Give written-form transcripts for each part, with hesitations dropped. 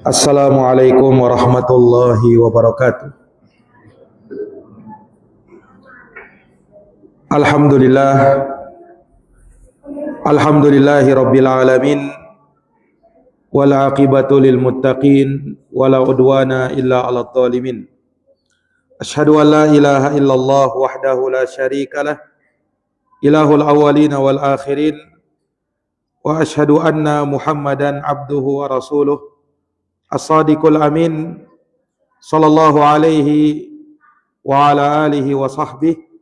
Assalamualaikum warahmatullahi wabarakatuh. Alhamdulillah, alhamdulillahi rabbil alamin, wal aqibatu lil muttaqin, wala udwana illa 'alal zalimin. Asyhadu an la ilaha illallah wahdahu la syarikalah, ilahul awwalin wal akhirin, wa asyhadu anna Muhammadan abduhu wa rasuluh, as-sadiqul amin, sallallahu alaihi wa ala alihi wa sahbihi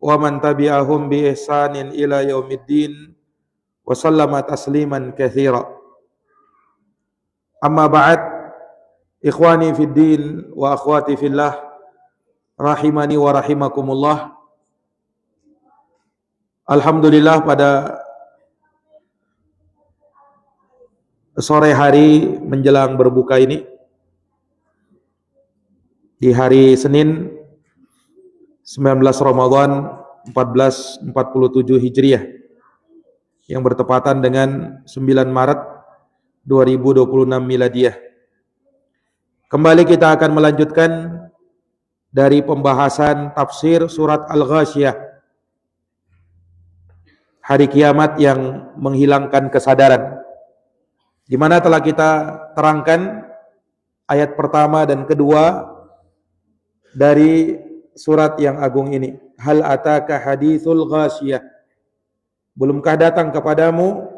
wa man tabi'ahum bi ihsanin ila yaumiddin wa sallama tasliman katsira. Amma ba'd, ikhwani fid din wa akhwati fillah, rahimani wa rahimakumullah. Alhamdulillah, pada sore hari menjelang berbuka ini, di hari Senin 19 Ramadan 1447 Hijriah yang bertepatan dengan 9 Maret 2026 Miladiyah. Kembali kita akan melanjutkan dari pembahasan tafsir surat Al-Ghasyiyah, hari kiamat yang menghilangkan kesadaran, di mana telah kita terangkan ayat pertama dan kedua dari surat yang agung ini. Hal ataka hadithul ghasyiyah, belumkah datang kepadamu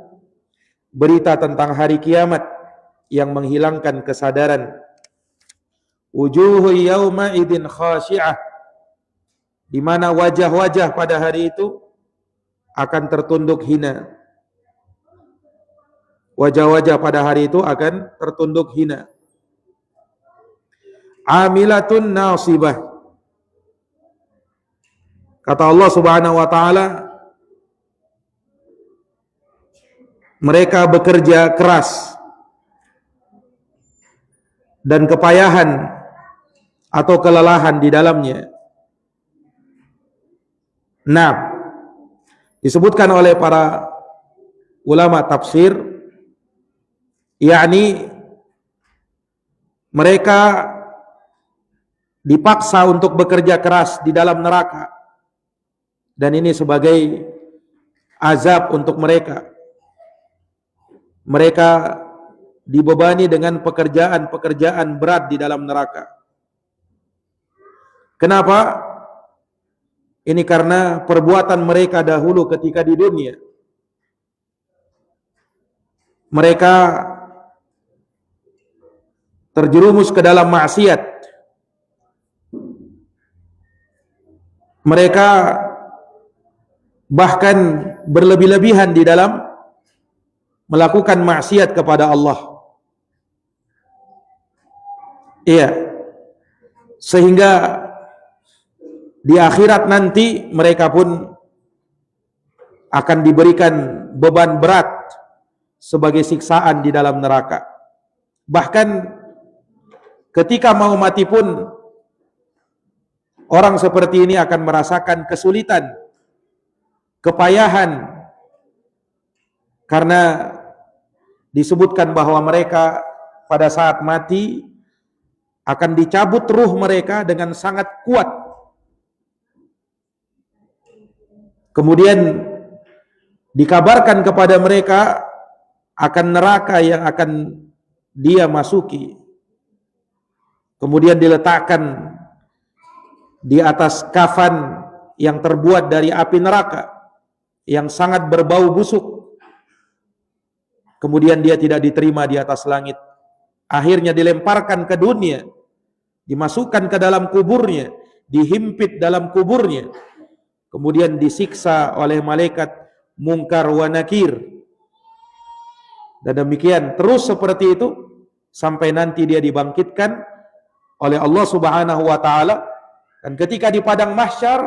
berita tentang hari kiamat yang menghilangkan kesadaran. Wujuhu yawma idin khasyi'ah, di mana wajah-wajah pada hari itu akan tertunduk hina. Wajah-wajah pada hari itu akan tertunduk hina. Amilatun nasibah, kata Allah Subhanahu wa taala, mereka bekerja keras dan kepayahan atau kelelahan di dalamnya. Nah, disebutkan oleh para ulama tafsir, yakni mereka dipaksa untuk bekerja keras di dalam neraka, dan ini sebagai azab untuk mereka. Mereka dibebani dengan pekerjaan-pekerjaan berat di dalam neraka. Kenapa? Ini karena perbuatan mereka dahulu ketika di dunia. Mereka terjerumus ke dalam maksiat. Mereka bahkan berlebih-lebihan di dalam melakukan maksiat kepada Allah. Iya. Sehingga di akhirat nanti mereka pun akan diberikan beban berat sebagai siksaan di dalam neraka. Bahkan ketika mau mati pun orang seperti ini akan merasakan kesulitan, kepayahan, karena disebutkan bahwa mereka pada saat mati akan dicabut ruh mereka dengan sangat kuat. Kemudian dikabarkan kepada mereka akan neraka yang akan dia masuki. Kemudian diletakkan di atas kafan yang terbuat dari api neraka yang sangat berbau busuk. Kemudian dia tidak diterima di atas langit. Akhirnya dilemparkan ke dunia, dimasukkan ke dalam kuburnya, dihimpit dalam kuburnya, kemudian disiksa oleh malaikat Munkar wa Nakir. Dan demikian terus seperti itu sampai nanti dia dibangkitkan oleh Allah Subhanahu wa taala. Dan ketika di padang mahsyar,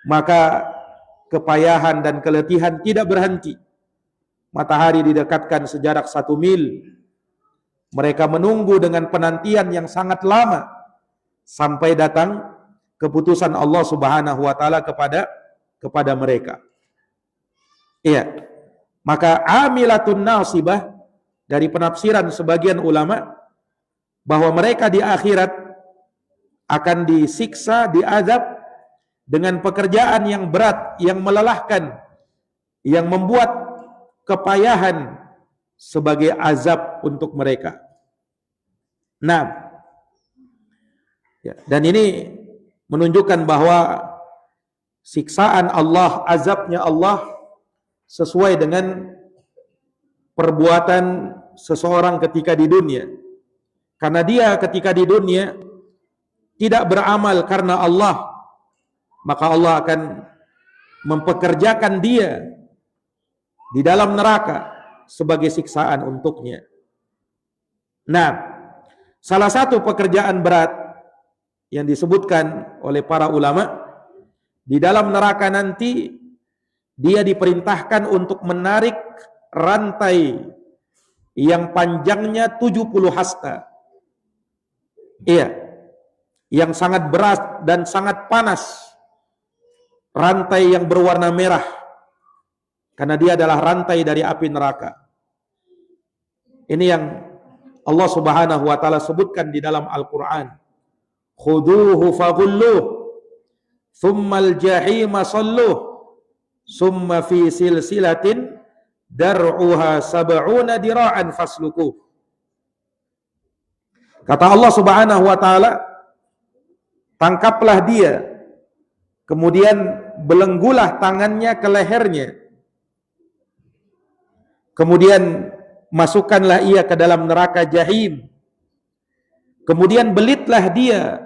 maka kepayahan dan keletihan tidak berhenti. Matahari didekatkan sejarak 1 mil. Mereka menunggu dengan penantian yang sangat lama sampai datang keputusan Allah Subhanahu wa taala kepada mereka. Iya. Maka amilatun nasibah, dari penafsiran sebagian ulama bahwa mereka di akhirat akan disiksa, diazab dengan pekerjaan yang berat, yang melelahkan, yang membuat kepayahan sebagai azab untuk mereka. Nah, dan ini menunjukkan bahwa siksaan Allah, azabnya Allah sesuai dengan perbuatan seseorang ketika di dunia. Karena dia ketika di dunia tidak beramal karena Allah, maka Allah akan mempekerjakan dia di dalam neraka sebagai siksaan untuknya. Nah, salah satu pekerjaan berat yang disebutkan oleh para ulama, di dalam neraka nanti dia diperintahkan untuk menarik rantai yang panjangnya 70 hasta. Iya, yang sangat berat dan sangat panas. Rantai yang berwarna merah, karena dia adalah rantai dari api neraka. Ini yang Allah Subhanahu wa taala sebutkan di dalam Al-Qur'an. Khuduhu faghulluh, thummal jahima salluh, summa fi silsilatin dar'uha sab'una dira'an faslukuh. Kata Allah Subhanahu wa taala, tangkaplah dia, kemudian belenggulah tangannya ke lehernya, kemudian masukkanlah ia ke dalam neraka jahim, kemudian belitlah dia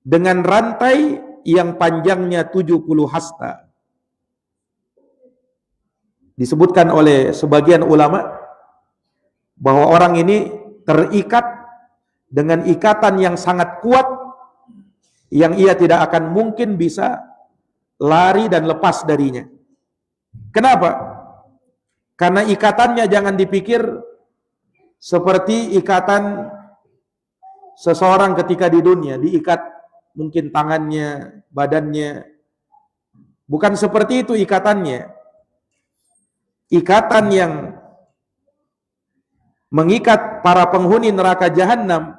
dengan rantai yang panjangnya 70 hasta. Disebutkan oleh sebagian ulama bahwa orang ini terikat dengan ikatan yang sangat kuat, yang ia tidak akan mungkin bisa lari dan lepas darinya. Kenapa? Karena ikatannya jangan dipikir seperti ikatan seseorang ketika di dunia, diikat mungkin tangannya, badannya. Bukan seperti itu ikatannya. Ikatan yang mengikat para penghuni neraka jahanam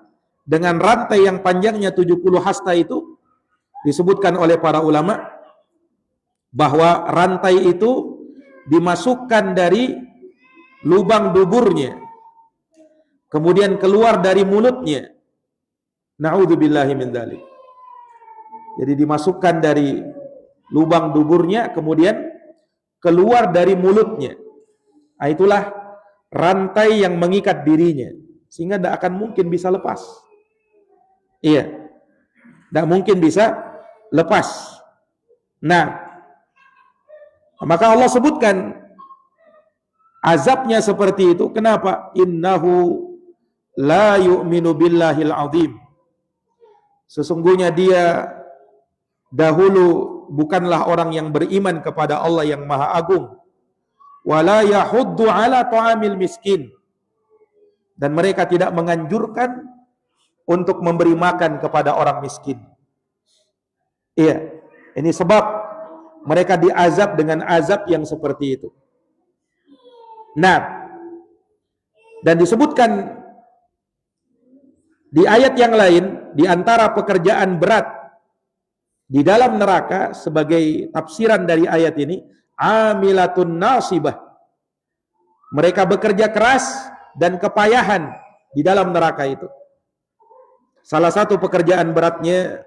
dengan rantai yang panjangnya 70 hasta itu, disebutkan oleh para ulama bahwa rantai itu dimasukkan dari lubang duburnya, kemudian keluar dari mulutnya. Na'udzubillahi min dzalik. Jadi dimasukkan dari lubang duburnya, kemudian keluar dari mulutnya. Nah, itulah rantai yang mengikat dirinya, sehingga tidak akan mungkin bisa lepas. Iya, tidak mungkin bisa lepas. Nah, maka Allah sebutkan azabnya seperti itu. Kenapa? Innahu la yu'minu billahil azim. Sesungguhnya dia dahulu bukanlah orang yang beriman kepada Allah yang Maha Agung. Wala yahuddu ala ta'amil miskin. Dan mereka tidak menganjurkan untuk memberi makan kepada orang miskin. Iya, ini sebab mereka diazab dengan azab yang seperti itu. Nah, dan disebutkan di ayat yang lain, di antara pekerjaan berat di dalam neraka sebagai tafsiran dari ayat ini, amilatun nasibah. Mereka bekerja keras dan kepayahan di dalam neraka itu. Salah satu pekerjaan beratnya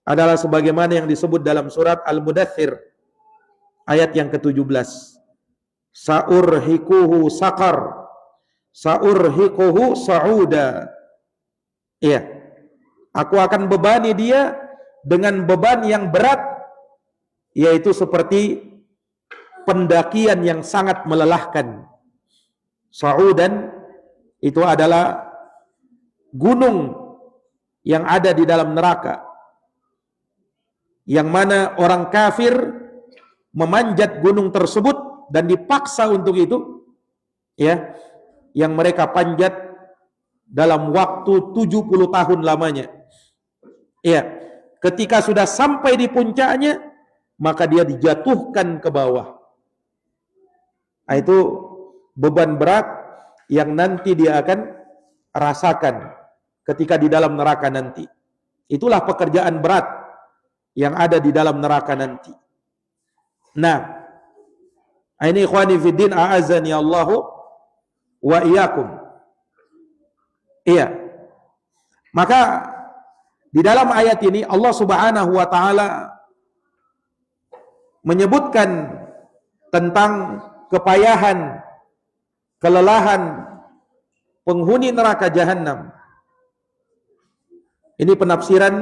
adalah sebagaimana yang disebut dalam surat Al-Mudaththir ayat yang ke-17. Sa'urhikuhu saqar, sa'urhikuhu sa'uda. Iya, aku akan bebani dia dengan beban yang berat, yaitu seperti pendakian yang sangat melelahkan. Sa'udan itu adalah gunung yang ada di dalam neraka, yang mana orang kafir memanjat gunung tersebut dan dipaksa untuk itu, ya, yang mereka panjat dalam waktu 70 tahun lamanya. Ya, ketika sudah sampai di puncaknya, maka dia dijatuhkan ke bawah. Nah, itu beban berat yang nanti dia akan rasakan ketika di dalam neraka nanti. Itulah pekerjaan berat yang ada di dalam neraka nanti. Nah, ini ikhwani fiddin a'azani Allahu wa iyyakum. Iya. Maka di dalam ayat ini Allah Subhanahu wa taala menyebutkan tentang kepayahan, kelelahan penghuni neraka jahanam. Ini penafsiran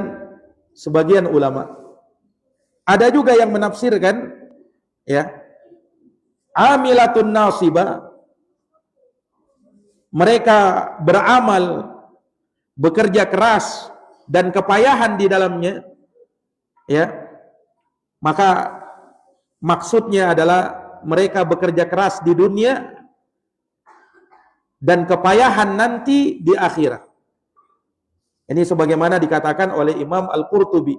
sebagian ulama. Ada juga yang menafsirkan ya, amilatun nasibah, mereka beramal, bekerja keras dan kepayahan di dalamnya, ya. Maka maksudnya adalah mereka bekerja keras di dunia dan kepayahan nanti di akhirat. Ini sebagaimana dikatakan oleh Imam Al-Qurtubi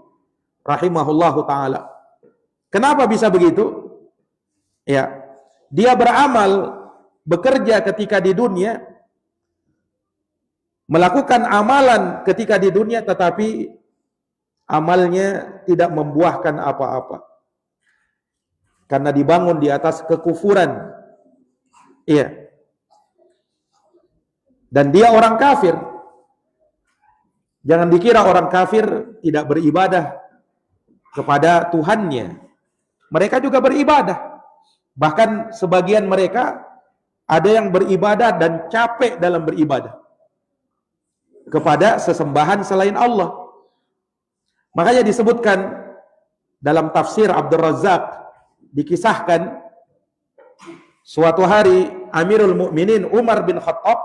rahimahullahu taala. Kenapa bisa begitu? Ya, dia beramal, bekerja ketika di dunia, melakukan amalan ketika di dunia, tetapi amalnya tidak membuahkan apa-apa. Karena dibangun di atas kekufuran. Iya. Dan dia orang kafir. Jangan dikira orang kafir tidak beribadah kepada Tuhannya. Mereka juga beribadah. Bahkan sebagian mereka ada yang beribadah dan capek dalam beribadah kepada sesembahan selain Allah. Makanya disebutkan dalam tafsir Abdul Razzaq, dikisahkan suatu hari Amirul Mukminin Umar bin Khattab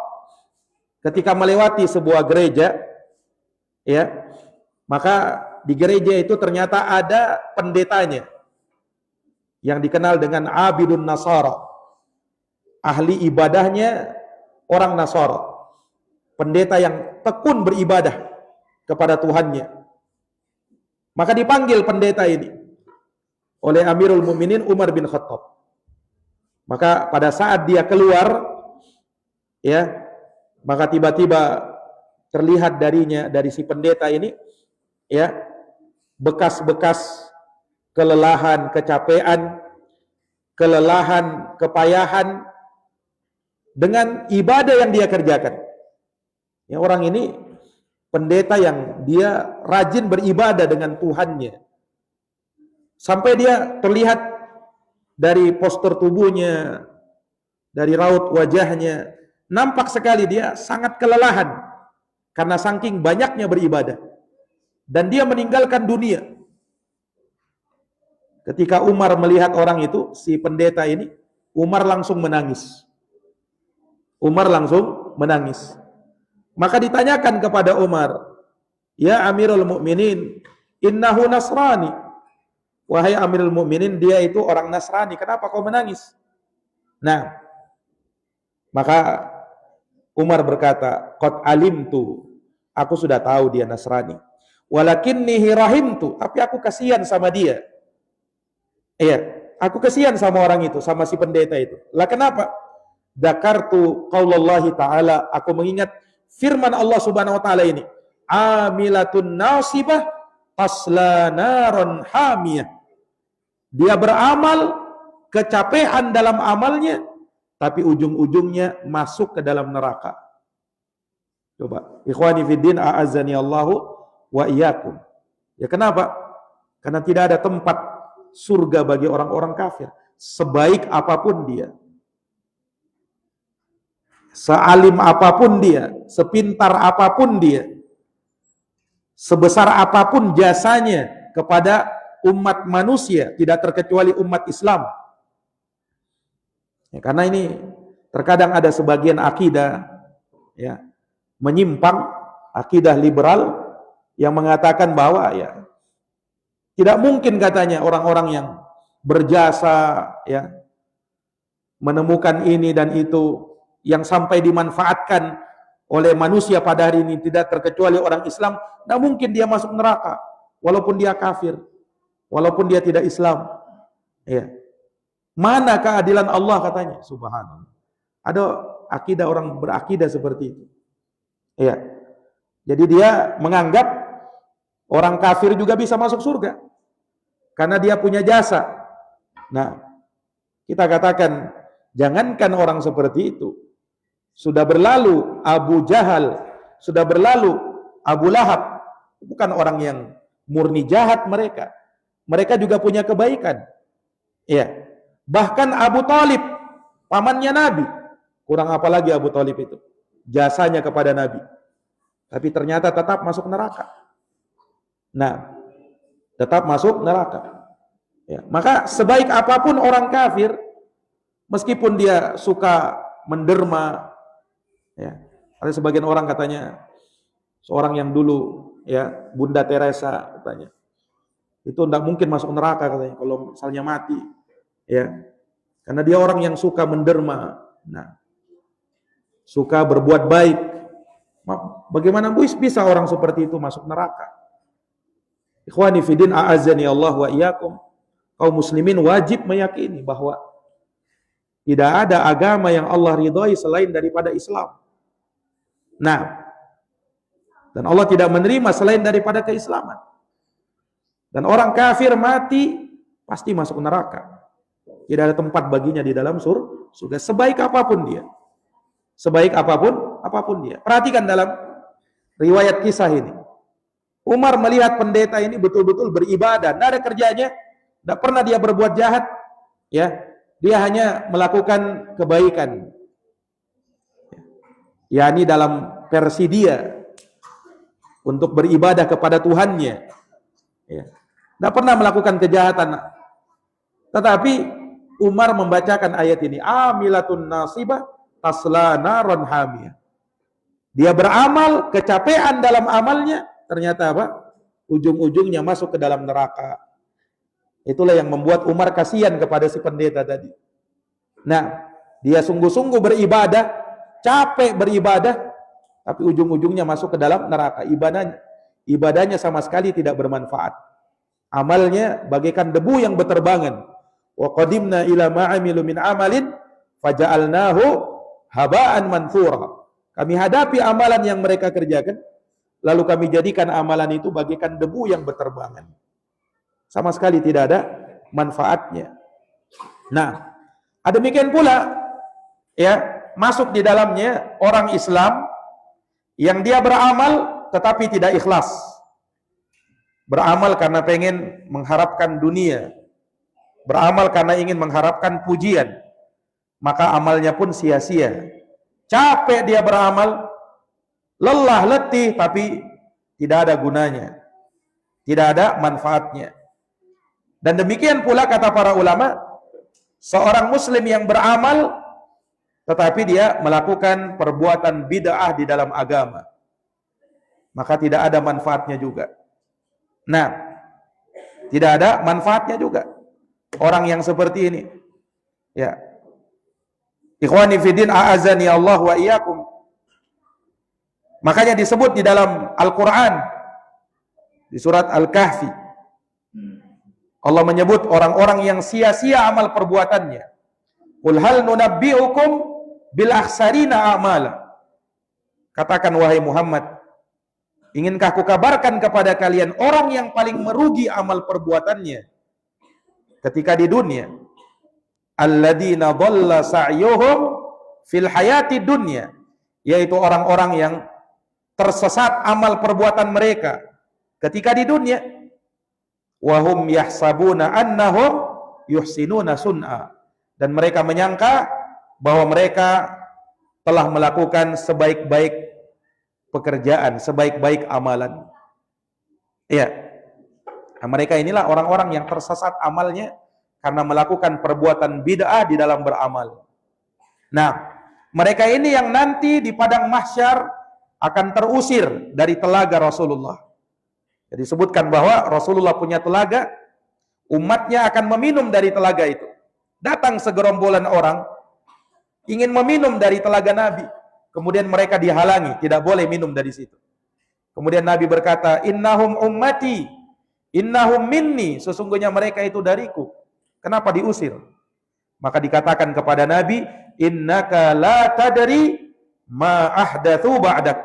ketika melewati sebuah gereja, ya, maka di gereja itu ternyata ada pendetanya yang dikenal dengan Abidun Nasara, ahli ibadahnya orang Nasara, pendeta yang tekun beribadah kepada Tuhannya. Maka dipanggil pendeta ini oleh Amirul Mukminin Umar bin Khattab. Maka pada saat dia keluar, ya, maka tiba-tiba terlihat darinya, dari si pendeta ini, ya, bekas-bekas kelelahan, kecapean, kelelahan, kepayahan dengan ibadah yang dia kerjakan. Ya, orang ini pendeta yang dia rajin beribadah dengan Tuhannya. Sampai dia terlihat dari postur tubuhnya, dari raut wajahnya, nampak sekali dia sangat kelelahan karena saking banyaknya beribadah. Dan dia meninggalkan dunia. Ketika Umar melihat orang itu, si pendeta ini, Umar langsung menangis. Umar langsung menangis. Maka ditanyakan kepada Umar, "Ya Amirul Mukminin, innahu Nasrani." Wahai Amirul Mukminin, dia itu orang Nasrani, kenapa kau menangis? Nah, maka Umar berkata, "Qad alimtu." Aku sudah tahu dia Nasrani. "Walakinnihi rahimtu." Tapi aku kasihan sama dia. Iya, aku kasihan sama orang itu, sama si pendeta itu. Lah kenapa? Dzakartu qaulallahi ta'ala, aku mengingat firman Allah Subhanahu wa taala ini, "Amilatun nasibah tasla naron hamiyah." Dia beramal, kecapean dalam amalnya, tapi ujung-ujungnya masuk ke dalam neraka. Coba, ikhwani fiddin a'azzani Allahu wa iyyakum. Ya kenapa? Karena tidak ada tempat surga bagi orang-orang kafir, sebaik apapun dia, sealim apapun dia, sepintar apapun dia, sebesar apapun jasanya kepada umat manusia, tidak terkecuali umat Islam. Ya, karena ini terkadang ada sebagian akidah, ya, menyimpang, akidah liberal yang mengatakan bahwa ya tidak mungkin katanya orang-orang yang berjasa, ya, menemukan ini dan itu, yang sampai dimanfaatkan oleh manusia pada hari ini tidak terkecuali orang Islam, tidak mungkin dia masuk neraka walaupun dia kafir, walaupun dia tidak Islam. Ya. Mana keadilan Allah katanya? Subhanallah. akidah orang berakidah seperti itu. Iya. Jadi dia menganggap orang kafir juga bisa masuk surga karena dia punya jasa. Nah, kita katakan jangankan orang seperti itu. Sudah berlalu Abu Jahal, sudah berlalu Abu Lahab, bukan orang yang murni jahat mereka. Mereka juga punya kebaikan. Iya. Bahkan Abu Talib, pamannya Nabi. Kurang apa lagi Abu Talib itu? Jasanya kepada Nabi. Tapi ternyata tetap masuk neraka. Nah, tetap masuk neraka. Ya. Maka sebaik apapun orang kafir, meskipun dia suka menderma, ya. Ada sebagian orang katanya, seorang yang dulu, ya, Bunda Teresa katanya, itu tidak mungkin masuk neraka katanya kalau misalnya mati, ya, karena dia orang yang suka menderma, nah, suka berbuat baik. Bagaimana bisa orang seperti itu masuk neraka? Ikhwani fiddin, a'azzani Allah wa iyyakum. Kaum muslimin wajib meyakini bahwa tidak ada agama yang Allah ridhai selain daripada Islam. Nah, dan Allah tidak menerima selain daripada keislaman. Dan orang kafir mati pasti masuk neraka. Tidak ada tempat baginya di dalam surga sebaik apapun dia. Sebaik apapun dia. Perhatikan dalam riwayat kisah ini. Umar melihat pendeta ini betul-betul beribadah, tidak ada kerjanya, tidak pernah dia berbuat jahat, ya. Dia hanya melakukan kebaikan. yakni dalam versi dia untuk beribadah kepada Tuhannya. Ya. Tidak pernah melakukan kejahatan. Tetapi Umar membacakan ayat ini, amilatun nasibah tasla naron hamiyah. Dia beramal, kecapean dalam amalnya, ternyata apa? Ujung-ujungnya masuk ke dalam neraka. Itulah yang membuat Umar kasihan kepada si pendeta tadi. Nah, dia sungguh-sungguh beribadah, capek beribadah, tapi ujung-ujungnya masuk ke dalam neraka. Ibadahnya sama sekali tidak bermanfaat. Amalnya bagaikan debu yang berterbangan. Wa qadimna ila ma'amilu min amalin faja'alnahu haba'an manthura. Kami hadapi amalan yang mereka kerjakan, lalu kami jadikan amalan itu bagaikan debu yang berterbangan. Sama sekali tidak ada manfaatnya. Nah, demikian pula ya, masuk di dalamnya orang Islam yang dia beramal tetapi tidak ikhlas. Beramal karena pengen mengharapkan dunia. Beramal karena ingin mengharapkan pujian. Maka amalnya pun sia-sia. Capek dia beramal, lelah, letih, tapi tidak ada gunanya. Tidak ada manfaatnya. Dan demikian pula kata para ulama, seorang muslim yang beramal tetapi dia melakukan perbuatan bid'ah di dalam agama, maka tidak ada manfaatnya juga. Nah, tidak ada manfaatnya juga orang yang seperti ini. Ya. Ikhwani fiddin, a'azani Allah wa iyyakum. Makanya disebut di dalam Al-Qur'an di surat Al-Kahfi, Allah menyebut orang-orang yang sia-sia amal perbuatannya. Qul hal nunabbi'ukum bil akhsarina a'mala. Katakan wahai Muhammad, inginkah kukabarkan kepada kalian orang yang paling merugi amal perbuatannya ketika di dunia? Alladzina dhalla sa'yuhum fil hayati dunya, yaitu orang-orang yang tersesat amal perbuatan mereka ketika di dunia. Wahum yahsabuna annahum yuhsinuna sun'a, dan mereka menyangka bahwa mereka telah melakukan sebaik-baik pekerjaan, sebaik-baik amalan. Iya. Nah, mereka inilah orang-orang yang tersesat amalnya karena melakukan perbuatan bid'ah di dalam beramal. Nah, mereka ini yang nanti di padang mahsyar akan terusir dari telaga Rasulullah. Jadi disebutkan bahwa Rasulullah punya telaga, umatnya akan meminum dari telaga itu. Datang segerombolan orang ingin meminum dari telaga Nabi, kemudian mereka dihalangi, tidak boleh minum dari situ. Kemudian Nabi berkata, innahum ummati, innahum minni, sesungguhnya mereka itu dariku. Kenapa diusir? Maka dikatakan kepada Nabi, innaka la tadri ma ahdatsu ba'dak.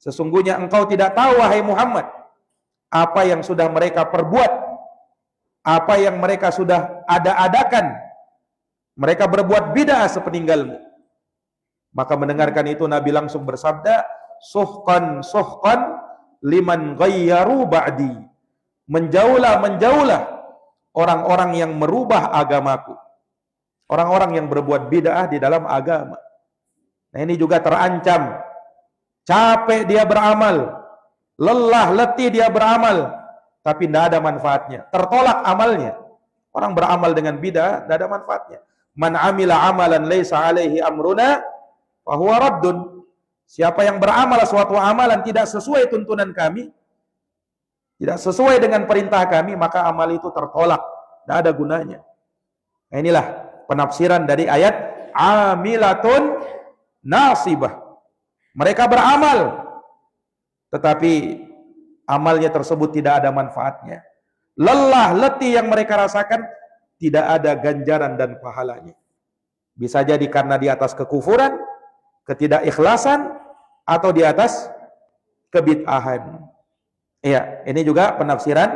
Sesungguhnya engkau tidak tahu, wahai Muhammad, apa yang sudah mereka perbuat, apa yang mereka sudah ada-adakan. Mereka berbuat bid'ah sepeninggalmu. Maka mendengarkan itu Nabi langsung bersabda, suhqan suhqan liman ghayyaru ba'di. Menjauhlah, menjauhlah orang-orang yang merubah agamaku. Orang-orang yang berbuat bid'ah di dalam agama. Nah, ini juga terancam. Capek dia beramal, lelah, letih dia beramal, tapi tidak ada manfaatnya. Tertolak amalnya. Orang beramal dengan bid'ah, tidak ada manfaatnya. Man amila amalan laisa alaihi amruna fahuwa raddun. Siapa yang beramal suatu amalan tidak sesuai tuntunan kami, tidak sesuai dengan perintah kami, maka amal itu tertolak, tidak ada gunanya. Nah, inilah penafsiran dari ayat amilatun nasibah. Mereka beramal, tetapi amalnya tersebut tidak ada manfaatnya. Lelah, letih yang mereka rasakan, tidak ada ganjaran dan pahalanya. Bisa jadi karena di atas kekufuran, ketidakikhlasan, atau di atas kebid'ahan. Iya, ini juga penafsiran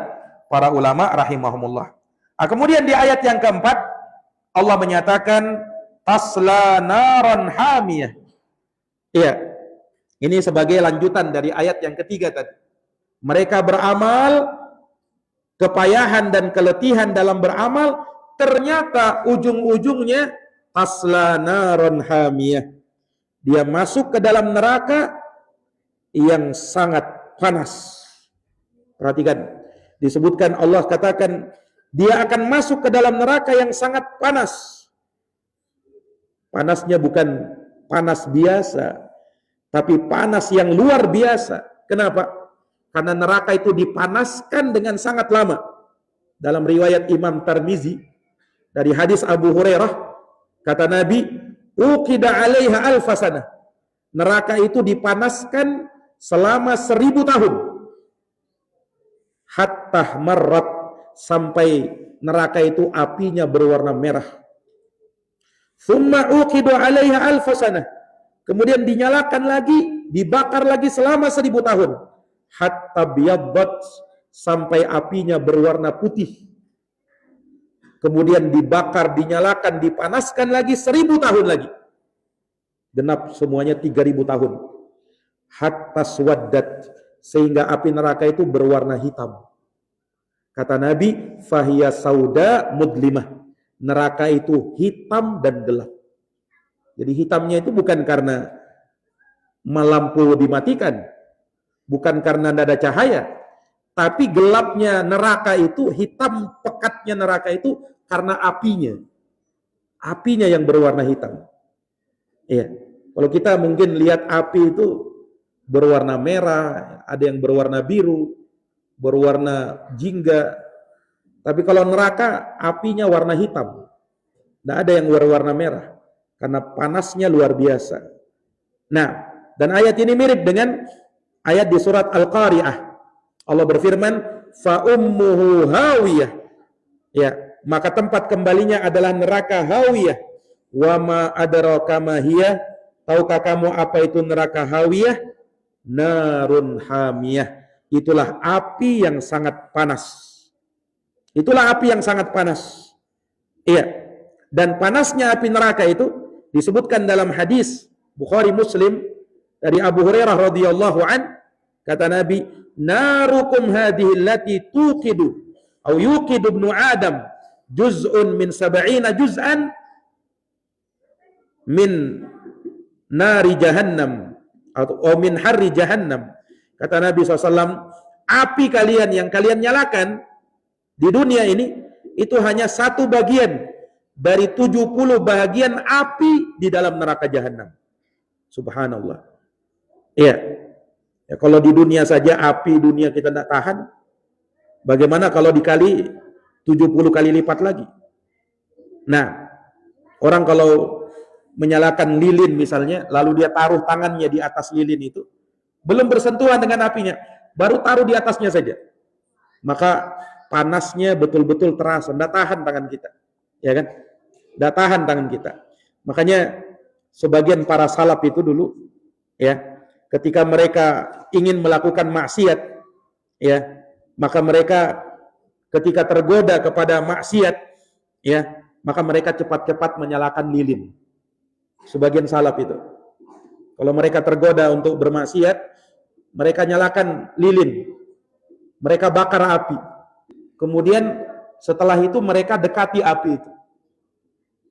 para ulama rahimahumullah. Nah, kemudian di ayat yang keempat, Allah menyatakan tasla naran hamiyah. Iya, ini sebagai lanjutan dari ayat yang ketiga tadi. Mereka beramal, kepayahan dan keletihan dalam beramal, ternyata ujung-ujungnya tasla naran hamiyah. Dia masuk ke dalam neraka yang sangat panas. Perhatikan, disebutkan Allah katakan dia akan masuk ke dalam neraka yang sangat panas. Panasnya bukan panas biasa, tapi panas yang luar biasa. Kenapa? Karena neraka itu dipanaskan dengan sangat lama. Dalam riwayat Imam Tirmizi dari hadis Abu Hurairah, kata Nabi, uqida 'alaiha alfasanah. Neraka itu dipanaskan selama 1000 tahun. Hatta marrat, sampai neraka itu apinya berwarna merah. Thumma uqidu 'alaiha alfasanah. Kemudian dinyalakan lagi, dibakar lagi selama 1000 tahun. Hatta biyaddat, sampai apinya berwarna putih. Kemudian dibakar, dinyalakan, dipanaskan lagi 1000 tahun lagi. Genap semuanya 3000 tahun. Hatta swaddat, sehingga api neraka itu berwarna hitam. Kata Nabi, fahiya sauda mudlimah. Neraka itu hitam dan gelap. Jadi hitamnya itu bukan karena lampu dimatikan, bukan karena tidak ada cahaya, tapi gelapnya neraka itu, hitam pekatnya neraka itu karena apinya. Apinya yang berwarna hitam. Iya. Kalau kita mungkin lihat api itu berwarna merah, ada yang berwarna biru, berwarna jingga. Tapi kalau neraka, apinya warna hitam. Tidak ada yang berwarna merah. Karena panasnya luar biasa. Nah, dan ayat ini mirip dengan ayat di surat Al-Qari'ah. Allah berfirman, fa ummuhu hawiyah. Ya, maka tempat kembalinya adalah neraka hawiyah. Wa ma adraka ma hiya? Tahukah kamu apa itu neraka hawiyah? Narun hamiyah. Itulah api yang sangat panas. Itulah api yang sangat panas. Iya. Dan panasnya api neraka itu disebutkan dalam hadis Bukhari Muslim dari Abu Hurairah radhiyallahu an, kata Nabi, narukum hadhihi allati tuqidu atau yuqidu ibnu Adam juz'un min 70 juz'an min nari jahannam atau min harri jahannam. Kata Nabi SAW, api kalian yang kalian nyalakan di dunia ini itu hanya satu bagian dari 70 bagian api di dalam neraka jahanam. Subhanallah. Iya. Ya, kalau di dunia saja api dunia kita tidak tahan, bagaimana kalau dikali 70 kali lipat lagi? Nah, orang kalau menyalakan lilin misalnya, lalu dia taruh tangannya di atas lilin itu, belum bersentuhan dengan apinya, baru taruh di atasnya saja, maka panasnya betul-betul terasa, tidak tahan tangan kita, ya kan? Tidak tahan tangan kita. Makanya sebagian para salaf itu dulu, ya, ketika mereka ingin melakukan maksiat, ya, maka mereka ketika tergoda kepada maksiat, ya, maka mereka cepat-cepat menyalakan lilin. Sebagian salaf itu, kalau mereka tergoda untuk bermaksiat, mereka nyalakan lilin, mereka bakar api. Kemudian setelah itu mereka dekati api itu.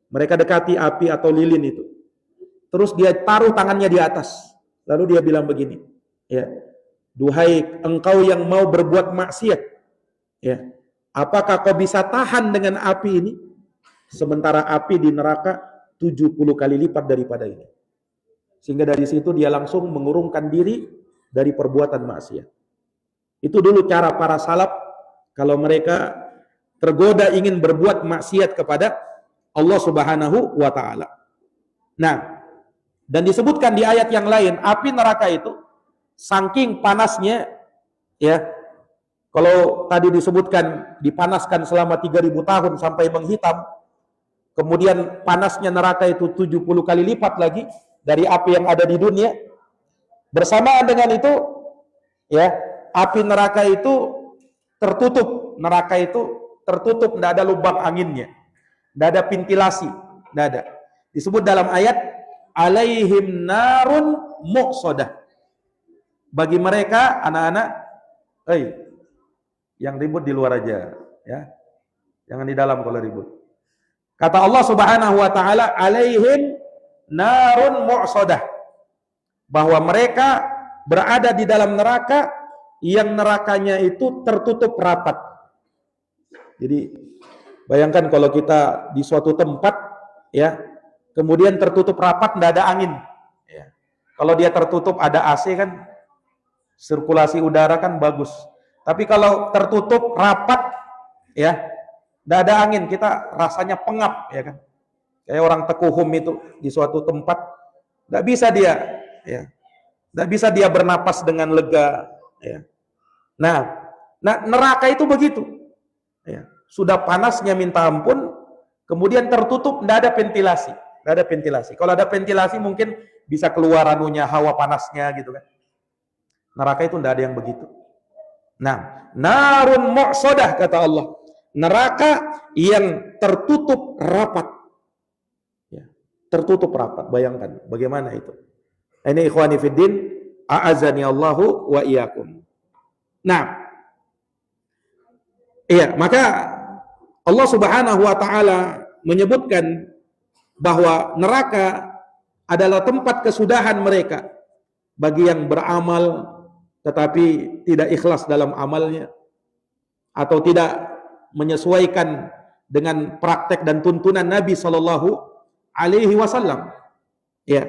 Mereka dekati api atau lilin itu. Terus dia taruh tangannya di atas. Lalu dia bilang begini, ya, duhai engkau yang mau berbuat maksiat, ya, apakah kau bisa tahan dengan api ini? Sementara api di neraka 70 kali lipat daripada ini. Sehingga dari situ dia langsung mengurungkan diri dari perbuatan maksiat. Itu dulu cara para salaf kalau mereka tergoda ingin berbuat maksiat kepada Allah Subhanahu wa ta'ala. Nah, dan disebutkan di ayat yang lain, api neraka itu saking panasnya, ya, kalau tadi disebutkan dipanaskan selama 3000 tahun sampai menghitam, kemudian panasnya neraka itu 70 kali lipat lagi dari api yang ada di dunia. Bersamaan dengan itu, ya, api neraka itu tertutup, tidak ada lubang anginnya, tidak ada ventilasi, tidak ada. Disebut dalam ayat, alaihim narun muqsadah. Bagi mereka, anak-anak, yang ribut di luar aja, ya, jangan di dalam kalau ribut. Kata Allah Subhanahu wa ta'ala, alaihim narun muqsadah, bahwa mereka berada di dalam neraka yang nerakanya itu tertutup rapat. Jadi bayangkan kalau kita di suatu tempat, ya, kemudian tertutup rapat, tidak ada angin, ya. Kalau dia tertutup ada AC kan, sirkulasi udara kan bagus. Tapi kalau tertutup rapat, ya, tidak ada angin, kita rasanya pengap, ya kan. Kayak orang tekuhum itu di suatu tempat, tidak bisa dia, ya, tidak bisa dia bernapas dengan lega, ya. Nah, neraka itu begitu, ya. Sudah panasnya minta ampun, kemudian tertutup, tidak ada ventilasi, tidak ada ventilasi. Kalau ada ventilasi mungkin bisa keluar anunya, hawa panasnya gitu kan. Neraka itu tidak ada yang begitu. Nah, narun muqsadah kata Allah, neraka yang tertutup rapat, ya, tertutup rapat. Bayangkan bagaimana itu. Ini ikhwani fiddin, a'azani Allahu wa iyyakum. Nah, iya, maka Allah Subhanahu wa ta'ala menyebutkan bahwa neraka adalah tempat kesudahan mereka bagi yang beramal tetapi tidak ikhlas dalam amalnya, atau tidak menyesuaikan dengan praktek dan tuntunan Nabi Shallallahu Alaihi Wasallam. Ya.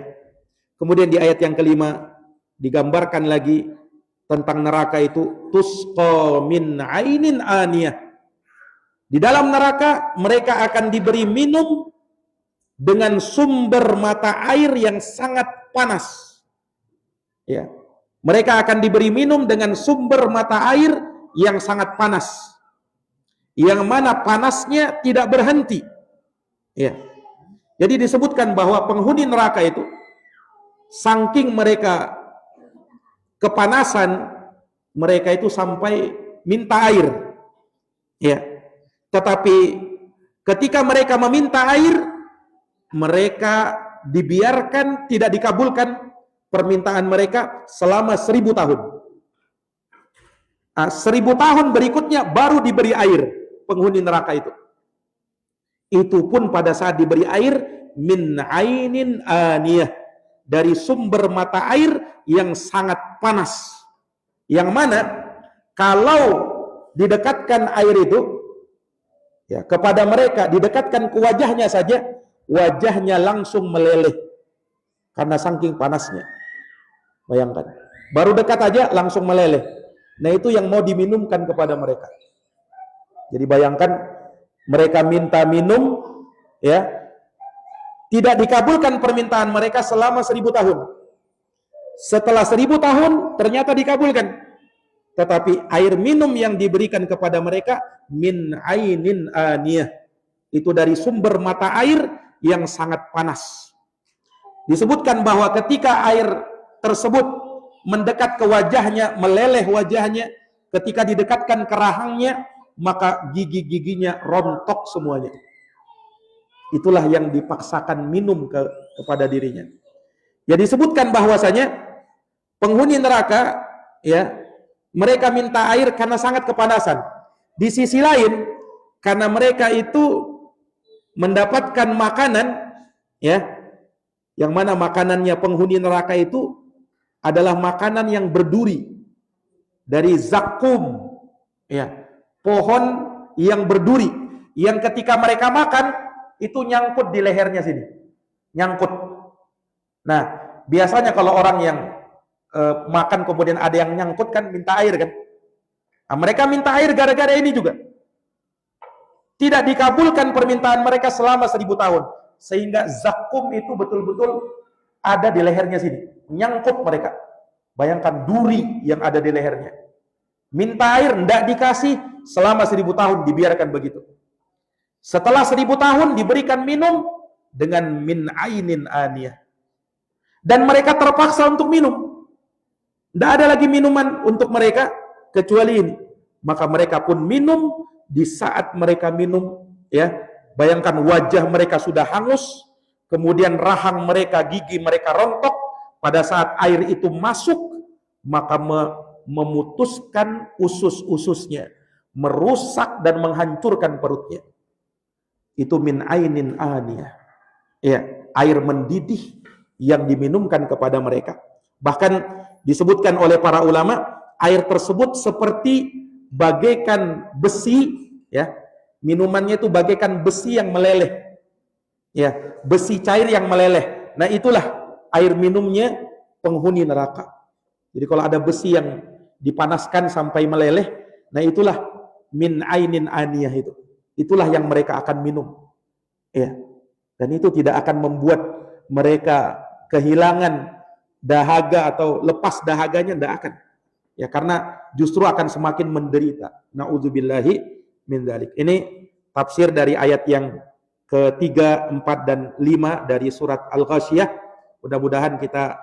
Kemudian di ayat yang kelima digambarkan lagi tentang neraka itu, tusqa min ainin aniyah. Di dalam neraka mereka akan diberi minum dengan sumber mata air yang sangat panas. Ya. Mereka akan diberi minum dengan sumber mata air yang sangat panas, yang mana panasnya tidak berhenti. Ya. Jadi disebutkan bahwa penghuni neraka itu, saking mereka kepanasan, mereka itu sampai minta air. Ya. Tetapi ketika mereka meminta air, mereka dibiarkan, tidak dikabulkan permintaan mereka selama 1000 tahun. 1000 tahun berikutnya baru diberi air penghuni neraka itu. Itu pun pada saat diberi air, min ainin aniyah, dari sumber mata air yang sangat panas, yang mana kalau didekatkan air itu, ya, kepada mereka, didekatkan ke wajahnya saja, wajahnya langsung meleleh karena saking panasnya. Bayangkan, baru dekat aja langsung meleleh. Nah, itu yang mau diminumkan kepada mereka. Jadi bayangkan, mereka minta minum, ya, tidak dikabulkan permintaan mereka selama 1000 tahun. Setelah 1000 tahun ternyata dikabulkan, tetapi air minum yang diberikan kepada mereka min ainin aniyah, itu dari sumber mata air yang sangat panas. Disebutkan bahwa ketika air tersebut mendekat ke wajahnya, meleleh wajahnya, ketika didekatkan ke rahangnya, maka gigi-giginya rontok semuanya. Itulah yang dipaksakan minum kepada dirinya. Ya, disebutkan bahwasanya penghuni neraka, ya, mereka minta air karena sangat kepanasan. Di sisi lain, karena mereka itu mendapatkan makanan, ya, yang mana makanannya penghuni neraka itu adalah makanan yang berduri dari zakum, ya, pohon yang berduri, yang ketika mereka makan itu nyangkut di lehernya sini, nyangkut. Nah, biasanya kalau orang yang makan kemudian ada yang nyangkut kan minta air kan. Nah, mereka minta air gara-gara ini juga. Tidak dikabulkan permintaan mereka selama 1000 tahun. Sehingga zakum itu betul-betul ada di lehernya sini. Nyangkut mereka. Bayangkan duri yang ada di lehernya. Minta air, tidak dikasih selama 1000 tahun, dibiarkan begitu. Setelah 1000 tahun diberikan minum dengan min ainin aniyah. Dan mereka terpaksa untuk minum. Tidak ada lagi minuman untuk mereka kecuali ini. Maka mereka pun minum. Di saat mereka minum, ya, bayangkan wajah mereka sudah hangus, kemudian rahang mereka, gigi mereka rontok. Pada saat air itu masuk, maka memutuskan usus-ususnya, merusak dan menghancurkan perutnya. Itu min ainin aniyah, ya, air mendidih yang diminumkan kepada mereka. Bahkan disebutkan oleh para ulama, air tersebut seperti bagaikan besi, ya, minumannya itu bagaikan besi yang meleleh, ya, besi cair yang meleleh. Nah, itulah air minumnya penghuni neraka. Jadi kalau ada besi yang dipanaskan sampai meleleh, nah itulah min ainin aniyah itu. Itulah yang mereka akan minum, ya. Dan itu tidak akan membuat mereka kehilangan dahaga atau lepas dahaganya, tidak akan. Ya, karena justru akan semakin menderita. Na'udzubillahi min dzalik. Ini tafsir dari ayat yang ke-3, 4 dan 5 dari surat Al-Ghasyiyah. Mudah-mudahan kita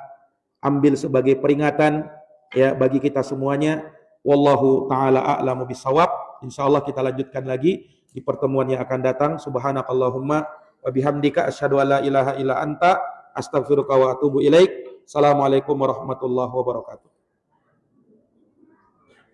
ambil sebagai peringatan, ya, bagi kita semuanya. Wallahu taala a'lamu bissawab. Insyaallah kita lanjutkan lagi di pertemuan yang akan datang. Subhanakallahumma wa bihamdika asyhadu an la ilaha illa anta astaghfiruka wa atubu ilaik. Assalamualaikum warahmatullahi wabarakatuh.